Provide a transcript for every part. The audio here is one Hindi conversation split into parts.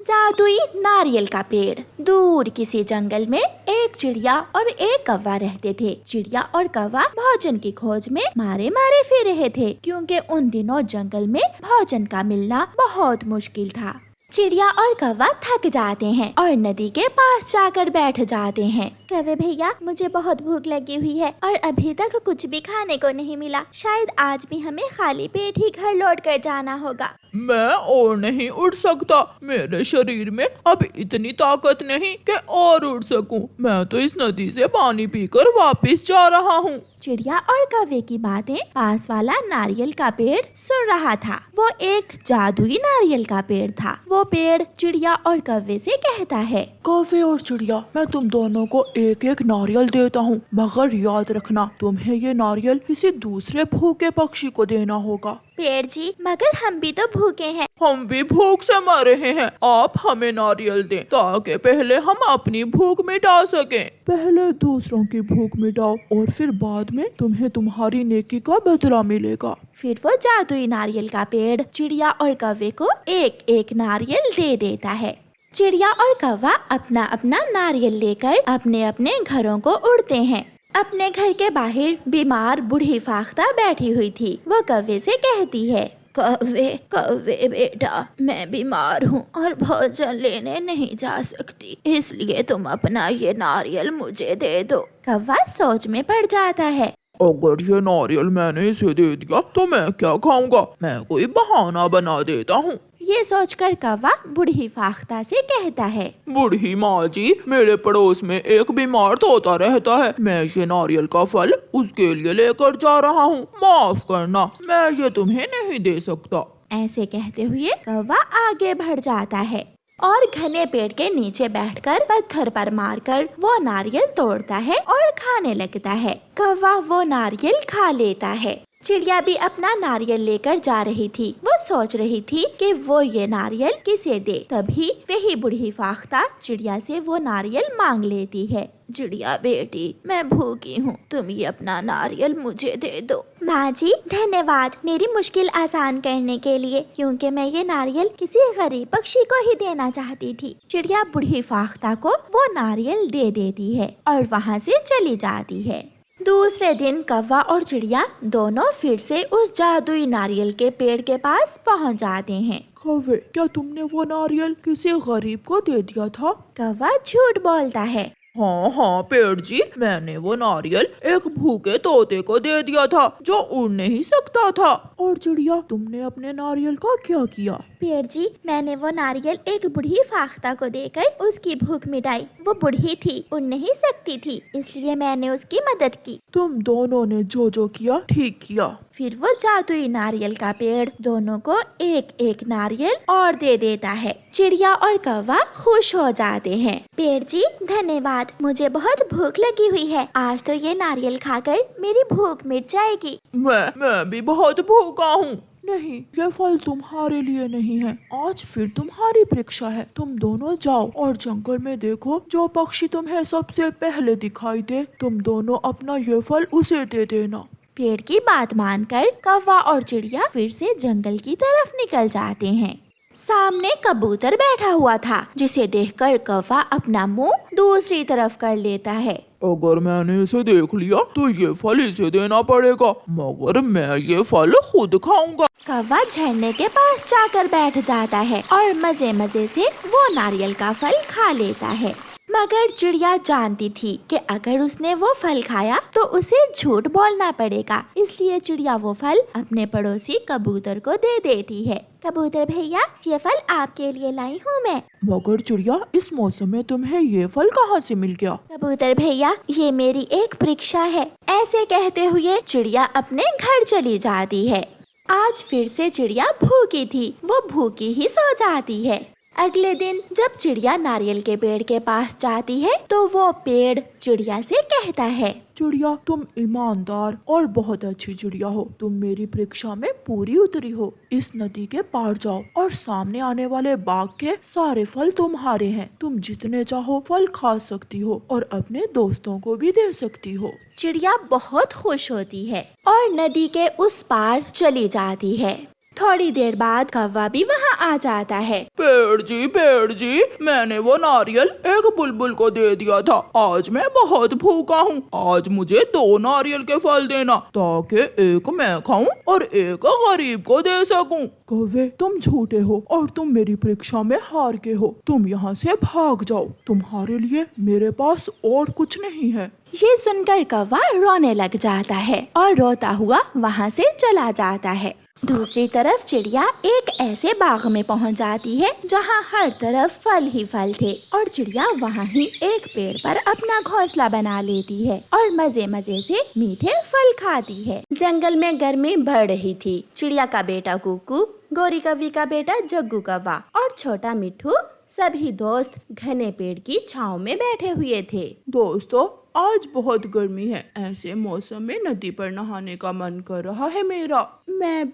जादुई नारियल का पेड़। दूर किसी जंगल में एक चिड़िया और एक कौवा रहते थे। चिड़िया और कौवा भोजन की खोज में मारे मारे फिर रहे थे, क्योंकि उन दिनों जंगल में भोजन का मिलना बहुत मुश्किल था। चिड़िया और कौवा थक जाते हैं और नदी के पास जाकर बैठ जाते हैं। कौवे भैया, मुझे बहुत भूख लगी हुई है और अभी तक कुछ भी खाने को नहीं मिला। शायद आज भी हमें खाली पेट ही घर लौट कर जाना होगा। मैं और नहीं उड़ सकता। मेरे शरीर में अब इतनी ताकत नहीं कि और उड़ सकूं। मैं तो इस नदी से पानी पीकर वापस जा रहा हूँ। चिड़िया और कौवे की बातें पास वाला नारियल का पेड़ सुन रहा था। वो एक जादुई नारियल का पेड़ था। वो पेड़ चिड़िया और कौवे से कहता है, कौवे और चिड़िया, मैं तुम दोनों को एक एक नारियल देता हूँ, मगर याद रखना तुम्हें ये नारियल किसी दूसरे भूखे पक्षी को देना होगा। पेड़ जी, मगर हम भी तो भूखे हैं। हम भी भूख से मर रहे हैं। आप हमें नारियल दें ताकि पहले हम अपनी भूख मिटा सकें। पहले दूसरों की भूख मिटाओ और फिर बाद में तुम्हें तुम्हारी नेकी का बदला मिलेगा। फिर वो जादुई नारियल का पेड़ चिड़िया और कौवे को एक एक नारियल दे देता है। चिड़िया और कौवा अपना अपना नारियल लेकर अपने अपने घरों को उड़ते हैं। अपने घर के बाहर बीमार बूढ़ी फाख्ता बैठी हुई थी। वो कौवे से कहती है, कौवे कौवे बेटा, मैं बीमार हूँ और भोजन लेने नहीं जा सकती, इसलिए तुम अपना ये नारियल मुझे दे दो। कौवा सोच में पड़ जाता है। अगर ये नारियल मैंने इसे दे दिया तो मैं क्या खाऊंगा? मैं कोई बहाना बना देता हूँ। ये सोचकर कौवा बूढ़ी फाख्ता से कहता है, बूढ़ी माँ जी, मेरे पड़ोस में एक बीमार तोता रहता है। मैं ये नारियल का फल उसके लिए लेकर जा रहा हूँ। माफ करना, मैं ये तुम्हें नहीं दे सकता। ऐसे कहते हुए कौवा आगे बढ़ जाता है और घने पेड़ के नीचे बैठकर पत्थर पर मारकर वो नारियल तोड़ता है और खाने लगता है। कौवा वो नारियल खा लेता है। चिड़िया भी अपना नारियल लेकर जा रही थी। वो सोच रही थी कि वो ये नारियल किसे दे। तभी वही बूढ़ी फाख्ता चिड़िया से वो नारियल मांग लेती है। चिड़िया बेटी, मैं भूखी हूँ, तुम ये अपना नारियल मुझे दे दो। माँ जी, धन्यवाद मेरी मुश्किल आसान करने के लिए, क्योंकि मैं ये नारियल किसी गरीब पक्षी को ही देना चाहती थी। चिड़िया बूढ़ी फाख्ता को वो नारियल दे देती है और वहाँ से चली जाती है। दूसरे दिन कौवा और चिड़िया दोनों फिर से उस जादुई नारियल के पेड़ के पास पहुंच जाते हैं। कौवे, क्या तुमने वो नारियल किसी गरीब को दे दिया था? कौवा झूठ बोलता है। हाँ हाँ पेड़ जी, मैंने वो नारियल एक भूखे तोते को दे दिया था जो उड़ नहीं सकता था। और चिड़िया, तुमने अपने नारियल का क्या किया? पेड़ जी, मैंने वो नारियल एक बूढ़ी फाख्ता को देकर उसकी भूख मिटाई। वो बूढ़ी थी, उड़ नहीं सकती थी, इसलिए मैंने उसकी मदद की। तुम दोनों ने जो किया ठीक किया। फिर वो जादुई नारियल का पेड़ दोनों को एक एक नारियल और दे देता है। चिड़िया और कौवा खुश हो जाते हैं। पेड़ जी, धन्यवाद, मुझे बहुत भूख लगी हुई है। आज तो ये नारियल खाकर मेरी भूख मिट जाएगी। मैं भी बहुत भूखा हूँ। नहीं, ये फल तुम्हारे लिए नहीं है। आज फिर तुम्हारी परीक्षा है। तुम दोनों जाओ और जंगल में देखो, जो पक्षी तुम्हें सबसे पहले दिखाई दे, तुम दोनों अपना ये फल उसे दे देना। पेड़ की बात मानकर कौवा और चिड़िया फिर से जंगल की तरफ निकल जाते हैं। सामने कबूतर बैठा हुआ था, जिसे देखकर कौवा अपना मुंह दूसरी तरफ कर लेता है। अगर मैंने इसे देख लिया तो ये फल इसे देना पड़ेगा, मगर मैं ये फल खुद खाऊंगा। कौवा झरने के पास जाकर बैठ जाता है और मजे मजे से वो नारियल का फल खा लेता है। मगर चिड़िया जानती थी कि अगर उसने वो फल खाया तो उसे झूठ बोलना पड़ेगा, इसलिए चिड़िया वो फल अपने पड़ोसी कबूतर को दे देती है। कबूतर भैया, ये फल आपके लिए लाई हूँ मैं। मगर चिड़िया, इस मौसम में तुम्हें ये फल कहाँ से मिल गया? कबूतर भैया, ये मेरी एक परीक्षा है। ऐसे कहते हुए चिड़िया अपने घर चली जाती है। आज फिर से चिड़िया भूखी थी। वो भूखी ही सो जाती है। अगले दिन जब चिड़िया नारियल के पेड़ के पास जाती है तो वो पेड़ चिड़िया से कहता है, चिड़िया, तुम ईमानदार और बहुत अच्छी चिड़िया हो। तुम मेरी परीक्षा में पूरी उतरी हो। इस नदी के पार जाओ और सामने आने वाले बाग के सारे फल तुम्हारे हैं। तुम जितने चाहो फल खा सकती हो और अपने दोस्तों को भी दे सकती हो। चिड़िया बहुत खुश होती है और नदी के उस पार चली जाती है। थोड़ी देर बाद कौवा भी वहाँ आ जाता है। पेड़ जी, मैंने वो नारियल एक बुलबुल को दे दिया था। आज मैं बहुत भूखा हूँ। आज मुझे 2 नारियल के फल देना ताकि एक मैं खाऊं और एक गरीब को दे सकूं। कौवे, तुम झूठे हो और तुम मेरी परीक्षा में हार के हो। तुम यहाँ से भाग जाओ। तुम्हारे लिए मेरे पास और कुछ नहीं है। ये सुनकर कौवा रोने लग जाता है और रोता हुआ वहाँ से चला जाता है। दूसरी तरफ चिड़िया एक ऐसे बाग में पहुँच जाती है जहाँ हर तरफ फल ही फल थे और चिड़िया वहाँ ही एक पेड़ पर अपना घोंसला बना लेती है और मजे मजे से मीठे फल खाती है। जंगल में गर्मी बढ़ रही थी। चिड़िया का बेटा कुकू, गोरी कौवी का बेटा जग्गू कौवा और छोटा मिट्ठू सभी दोस्त घने पेड़ की छांव में बैठे हुए थे। दोस्तों, आज बहुत गर्मी है। ऐसे मौसम में नदी पर नहाने का मन कर रहा है मेरा। मैं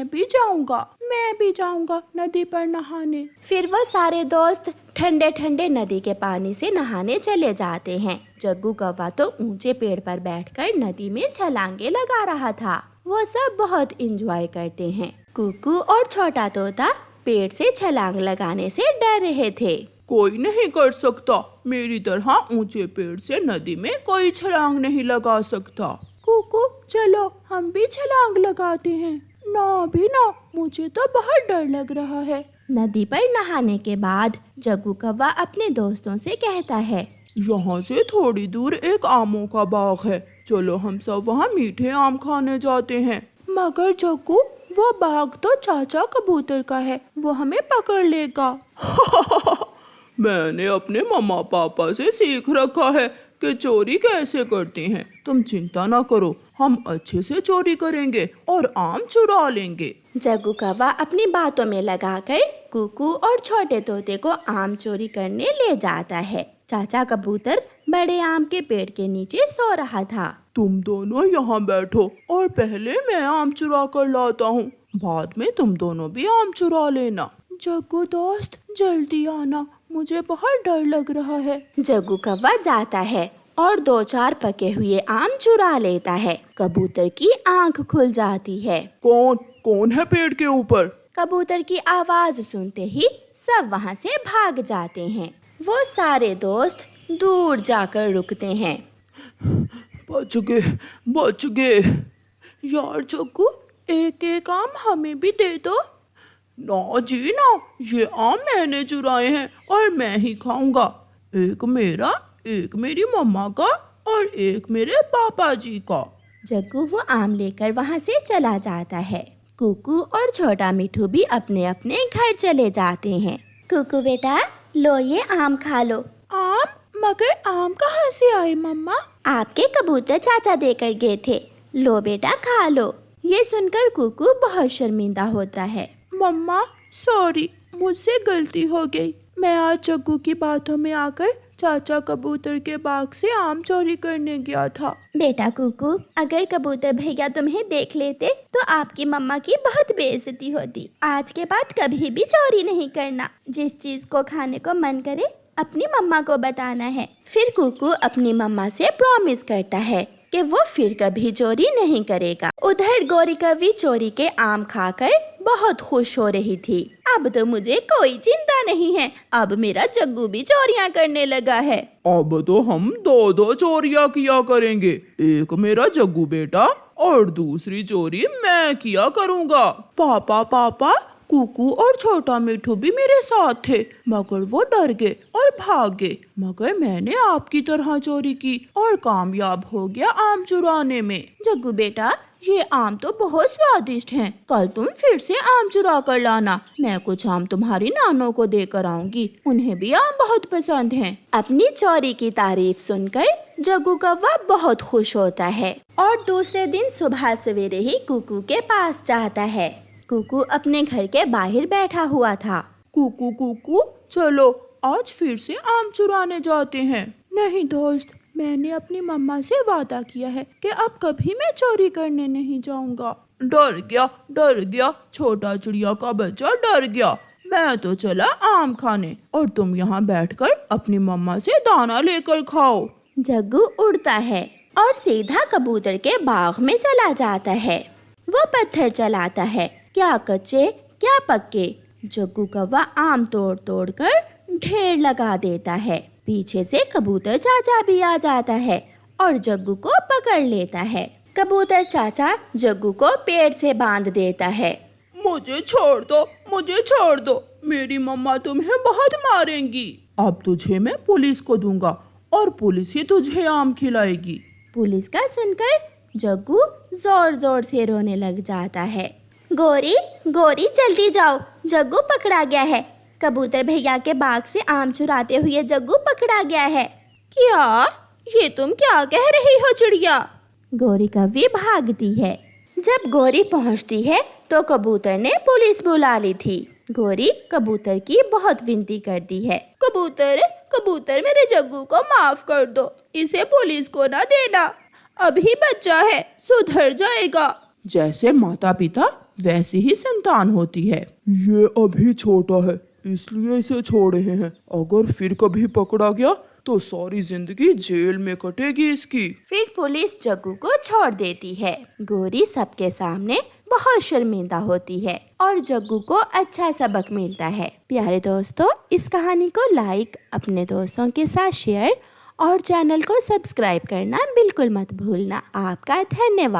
भी जाऊंगा नदी पर नहाने। फिर वो सारे दोस्त ठंडे ठंडे नदी के पानी से नहाने चले जाते हैं। जग्गू कौवा तो ऊंचे पेड़ पर बैठकर नदी में छलांगे लगा रहा था। वो सब बहुत एंजॉय करते हैं। कुकू और छोटा तोता पेड़ से छलांग लगाने से डर रहे थे। कोई नहीं कर सकता। मेरी तरह ऊंचे पेड़ से नदी में कोई छलांग नहीं लगा सकता। कुकू, चलो हम भी छलांग लगाते हैं। ना, मुझे तो बहुत डर लग रहा है। नदी पर नहाने के बाद जग्गू कौवा अपने दोस्तों से कहता है, यहाँ से थोड़ी दूर एक आमों का बाग है। चलो हम सब वहाँ मीठे आम खाने जाते हैं। मगर जग्गू, वो बाग तो चाचा कबूतर का है। वो हमें पकड़ लेगा। मैंने अपने मम्मा पापा से सीख रखा है कि चोरी कैसे करते हैं। तुम चिंता ना करो, हम अच्छे से चोरी करेंगे और आम चुरा लेंगे। जग्गू कौवा अपनी बातों में लगाकर कुकू और छोटे तोते को आम चोरी करने ले जाता है। चाचा कबूतर बड़े आम के पेड़ के नीचे सो रहा था। तुम दोनों यहाँ बैठो और पहले मैं आम चुरा कर लाता हूँ। बाद में तुम दोनों भी आम चुरा लेना। जग्गू दोस्त, जल्दी आना, मुझे बहुत डर लग रहा है। जग्गू कौवा जाता है और 2-4 पके हुए आम चुरा लेता है। कबूतर की आंख खुल जाती है। कौन है पेड़ के ऊपर? कबूतर की आवाज सुनते ही सब वहाँ से भाग जाते हैं। वो सारे दोस्त दूर जाकर रुकते हैं। बच गए। यार जग्गू, एक आम हमें भी दे दो। ना जी ना, ये आम मैंने चुराए हैं और मैं ही खाऊंगा। एक मेरा, एक मेरी मम्मा का और एक मेरे पापा जी का। जग्गू वो आम लेकर वहाँ से चला जाता है। कुकू और छोटा मिठू भी अपने अपने घर चले जाते हैं। कुकू बेटा, लो ये आम खा लो। आम? मगर आम कहाँ से आए मम्मा? आपके कबूतर चाचा देकर गए थे। लो बेटा खा लो। ये सुनकर कुकू बहुत शर्मिंदा होता है। मम्मा, सॉरी, मुझसे गलती हो गई। मैं आज जग्गू की बातों में आकर चाचा कबूतर के बाग से आम चोरी करने गया था। बेटा कुकू, अगर कबूतर भैया तुम्हें देख लेते तो आपकी मम्मा की बहुत बेइज्जती होती। आज के बाद कभी भी चोरी नहीं करना। जिस चीज को खाने को मन करे अपनी मम्मा को बताना है। फिर कुकू अपनी मम्मा से प्रॉमिस करता है कि वो फिर कभी चोरी नहीं करेगा। उधर गोरी कौवी चोरी के आम खाकर बहुत खुश हो रही थी। अब तो मुझे कोई चिंता नहीं है। अब मेरा जग्गू भी चोरियां करने लगा है। अब तो हम 2 चोरियां किया करेंगे। एक मेरा जग्गू बेटा और दूसरी चोरी मैं किया करूँगा। पापा, कुकू और छोटा मिठू भी मेरे साथ थे, मगर वो डर गए और भाग गए। मगर मैंने आपकी तरह चोरी की और कामयाब हो गया आम चुराने में। जग्गू बेटा, ये आम तो बहुत स्वादिष्ट हैं। कल तुम फिर से आम चुरा कर लाना। मैं कुछ आम तुम्हारी नानों को देकर आऊंगी। उन्हें भी आम बहुत पसंद हैं। अपनी चोरी की तारीफ सुनकर जग्गू कौवा बहुत खुश होता है और दूसरे दिन सुबह सवेरे ही कुकू के पास जाता है। कुकू अपने घर के बाहर बैठा हुआ था। कुकू, चलो आज फिर से आम चुराने जाते हैं। नहीं दोस्त, मैंने अपनी मम्मा से वादा किया है कि अब कभी मैं चोरी करने नहीं जाऊंगा। डर गया, छोटा चिड़िया का बच्चा डर गया। मैं तो चला आम खाने और तुम यहाँ बैठकर अपनी मम्मा से दाना लेकर खाओ। जग्गू उड़ता है और सीधा कबूतर के बाग में चला जाता है। वो पत्थर चलाता है क्या कच्चे क्या पक्के। जग्गू कौवा आम तोड़ तोड़ कर ढेर लगा देता है। पीछे से कबूतर चाचा भी आ जाता है और जग्गू को पकड़ लेता है। कबूतर चाचा जग्गू को पेड़ से बांध देता है। मुझे छोड़ दो, मेरी मम्मा तुम्हें बहुत मारेंगी। अब तुझे मैं पुलिस को दूंगा और पुलिस ही तुझे आम खिलाएगी। पुलिस का सुनकर जग्गू जोर जोर से रोने लग जाता है। गोरी गोरी जल्दी जाओ, जग्गू पकड़ा गया है। कबूतर भैया के बाग से आम चुराते हुए जग्गू पकड़ा गया है। क्या? ये तुम क्या कह रही हो चिड़िया? गोरी कौवी भागती है। जब गोरी पहुंचती है तो कबूतर ने पुलिस बुला ली थी। गोरी कबूतर की बहुत विनती करती है। कबूतर मेरे जग्गू को माफ कर दो, इसे पुलिस को ना देना, अभी बच्चा है, सुधर जाएगा। जैसे माता पिता वैसी ही संतान होती है। ये अभी छोटा है इसलिए इसे छोड़ रहे हैं, अगर फिर कभी पकड़ा गया तो सारी जिंदगी जेल में कटेगी इसकी। फिर पुलिस जग्गू को छोड़ देती है। गोरी सबके सामने बहुत शर्मिंदा होती है और जग्गू को अच्छा सबक मिलता है। प्यारे दोस्तों, इस कहानी को लाइक, अपने दोस्तों के साथ शेयर और चैनल को सब्सक्राइब करना बिल्कुल मत भूलना। आपका धन्यवाद।